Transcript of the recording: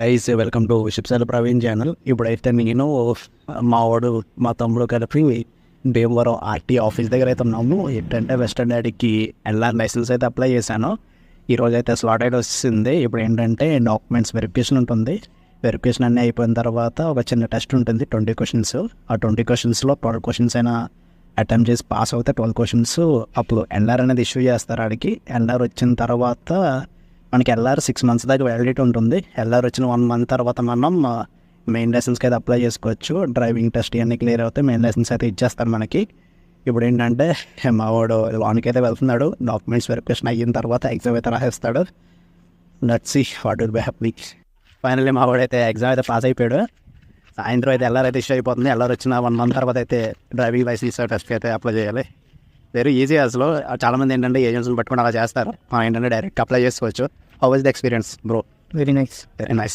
Guys welcome to షిప్సాల Praveen channel. ఇప్పుడైతే నేను మా తమ్ముడు కలిపి భీమవరం ఆర్టీ ఆఫీస్ దగ్గర అయితే ఉన్నాము. ఏంటంటే వెస్టర్న్ డాడీకి ఎల్ఆర్ లైసెన్స్ అయితే అప్లై చేశాను. ఈరోజు అయితే స్లాట్ అయితే వస్తుంది. ఇప్పుడు ఏంటంటే డాక్యుమెంట్స్ వెరిఫికేషన్ ఉంటుంది. వెరిఫికేషన్ అన్నీ అయిపోయిన తర్వాత ఒక చిన్న టెస్ట్ ఉంటుంది, 20 క్వశ్చన్స్. ఆ 20 క్వశ్చన్స్లో 12 క్వశ్చన్స్ అయినా అటెంప్ట్ చేసి పాస్ అవుతే 12 క్వశ్చన్స్ అప్పుడు ఎల్ఆర్ అనేది ఇష్యూ చేస్తారు. ఆడికి ఎల్ఆర్ వచ్చిన తర్వాత మనకి ఎల్ఆర్ 6 months దాకా వ్యాలిడిటీ ఉంటుంది. ఎల్ఆర్ వచ్చిన 1 month తర్వాత మనం మెయిన్ లైసెన్స్కి అయితే అప్లై చేసుకోవచ్చు. డ్రైవింగ్ టెస్ట్ ఇవన్నీ క్లియర్ అవుతే మెయిన్ లైసెన్స్ అయితే ఇచ్చేస్తారు మనకి. ఇప్పుడు ఏంటంటే మా వాడు వానికి అయితే వెళ్తున్నాడు. డాక్యుమెంట్స్ వెరిఫికేషన్ అయిన తర్వాత ఎగ్జామ్ అయితే రాసేస్తాడు. Let's see what will be happening. Finally మా వాడు అయితే ఎగ్జామ్ అయితే పాస్ అయిపోయాడు. సాయంత్రం అయితే ఎల్ఆర్ అయితే ఇష్యూ అయిపోతుంది. ఎల్ఆర్ వచ్చిన 1 month తర్వాత అయితే డ్రైవింగ్ లైసెన్స్ టెస్ట్కి అయితే అప్లై చేయాలి. Very easy. అసలు చాలామంది ఏంటంటే ఏజెన్సీని పట్టుకుని అలా చేస్తారు. ఏంటంటే డైరెక్ట్ అప్లై చేసుకోవచ్చు. How was the experience bro? Very nice. Very nice.